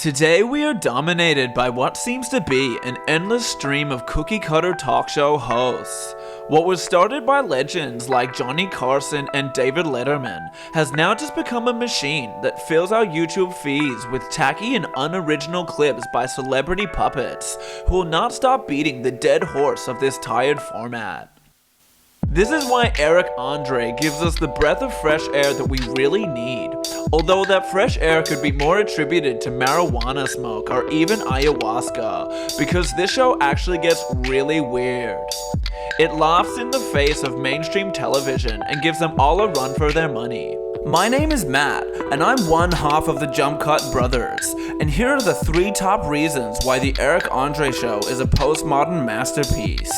Today we are dominated by what seems to be an endless stream of cookie-cutter talk show hosts. What was started by legends like Johnny Carson and David Letterman has now just become a machine that fills our YouTube feeds with tacky and unoriginal clips by celebrity puppets who will not stop beating the dead horse of this tired format. This is why Eric Andre gives us the breath of fresh air that we really need, although that fresh air could be more attributed to marijuana smoke or even ayahuasca, because this show actually gets really weird. It laughs in the face of mainstream television and gives them all a run for their money. My name is Matt, and I'm one half of the Jump Cut Brothers, and here are the 3 top reasons why the Eric Andre Show is a postmodern masterpiece.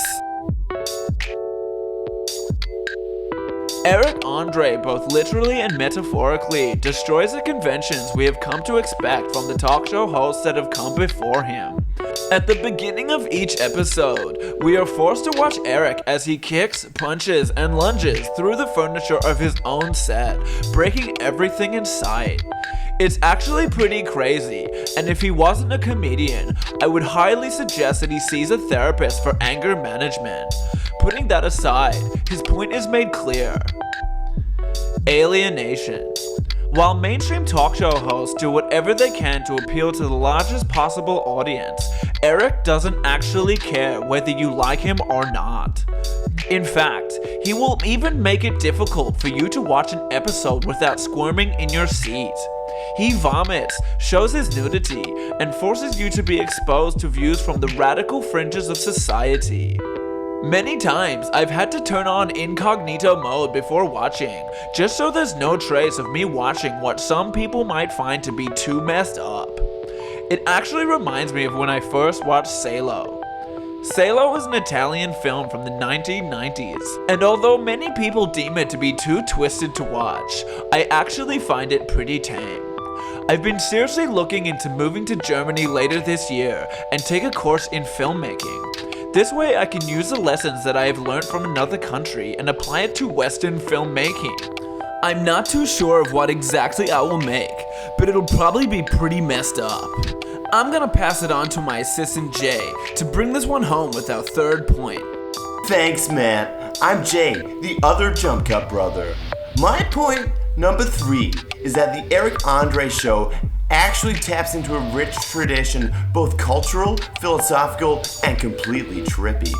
Eric Andre both literally and metaphorically destroys the conventions we have come to expect from the talk show hosts that have come before him. At the beginning of each episode, we are forced to watch Eric as he kicks, punches, and lunges through the furniture of his own set, breaking everything in sight. It's actually pretty crazy, and if he wasn't a comedian, I would highly suggest that he sees a therapist for anger management. Putting that aside, his point is made clear. Alienation. While mainstream talk show hosts do whatever they can to appeal to the largest possible audience, Eric doesn't actually care whether you like him or not. In fact, he will even make it difficult for you to watch an episode without squirming in your seat. He vomits, shows his nudity, and forces you to be exposed to views from the radical fringes of society. Many times, I've had to turn on incognito mode before watching, just so there's no trace of me watching what some people might find to be too messed up. It actually reminds me of when I first watched Salo. Salo is an Italian film from the 1990s, and although many people deem it to be too twisted to watch, I actually find it pretty tame. I've been seriously looking into moving to Germany later this year and take a course in filmmaking. This way I can use the lessons that I have learned from another country and apply it to Western filmmaking. I'm not too sure of what exactly I will make, but it'll probably be pretty messed up. I'm gonna pass it on to my assistant Jay to bring this one home with our third point. Thanks, Matt. I'm Jay, the other Jump Cut brother. My point number 3 is that the Eric Andre Show actually taps into a rich tradition, both cultural, philosophical, and completely trippy.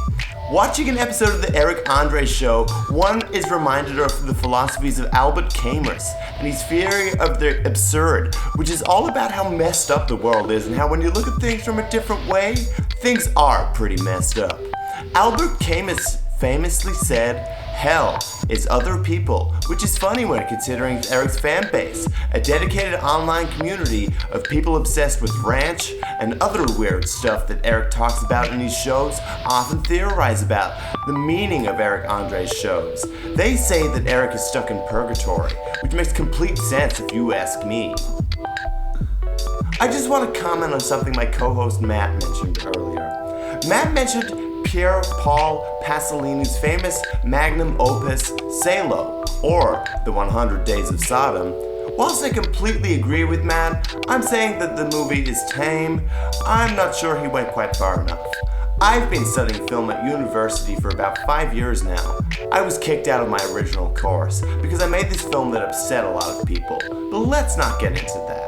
Watching an episode of the Eric Andre Show, one is reminded of the philosophies of Albert Camus and his theory of the absurd, which is all about how messed up the world is and how when you look at things from a different way, things are pretty messed up. Albert Camus famously said, "Hell is other people," which is funny when considering Eric's fan base, a dedicated online community of people obsessed with ranch and other weird stuff that Eric talks about in his shows, often theorize about the meaning of Eric Andre's shows. They say that Eric is stuck in purgatory, which makes complete sense if you ask me. I just want to comment on something my co-host Matt mentioned earlier. Matt mentioned Pier Paolo Pasolini's famous magnum opus Salo, or The 100 Days of Sodom. Whilst I completely agree with Matt, I'm saying that the movie is tame. I'm not sure he went quite far enough. I've been studying film at university for about 5 years now. I was kicked out of my original course because I made this film that upset a lot of people, but let's not get into that.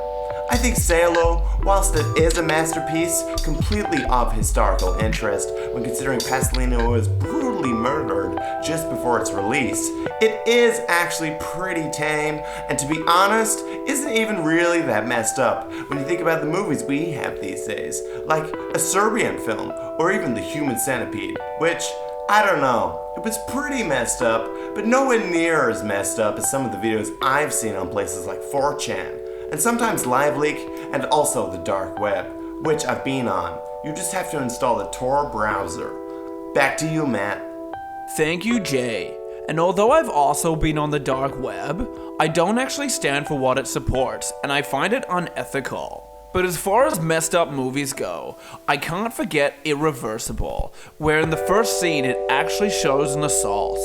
I think Salo, whilst it is a masterpiece, completely of historical interest when considering Pasolini was brutally murdered just before its release, it is actually pretty tame, and to be honest, isn't even really that messed up when you think about the movies we have these days, like a Serbian film, or even The Human Centipede, which, I don't know, it was pretty messed up, but nowhere near as messed up as some of the videos I've seen on places like 4chan. And sometimes LiveLeak, and also the dark web, which I've been on. You just have to install the Tor browser. Back to you, Matt. Thank you, Jay. And although I've also been on the dark web, I don't actually stand for what it supports, and I find it unethical. But as far as messed up movies go, I can't forget Irreversible, where in the first scene it actually shows an assault.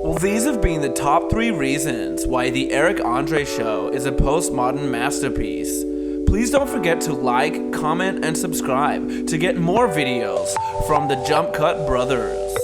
Well, these have been the top 3 reasons why the Eric Andre Show is a postmodern masterpiece. Please don't forget to like, comment, and subscribe to get more videos from the Jump Cut Brothers.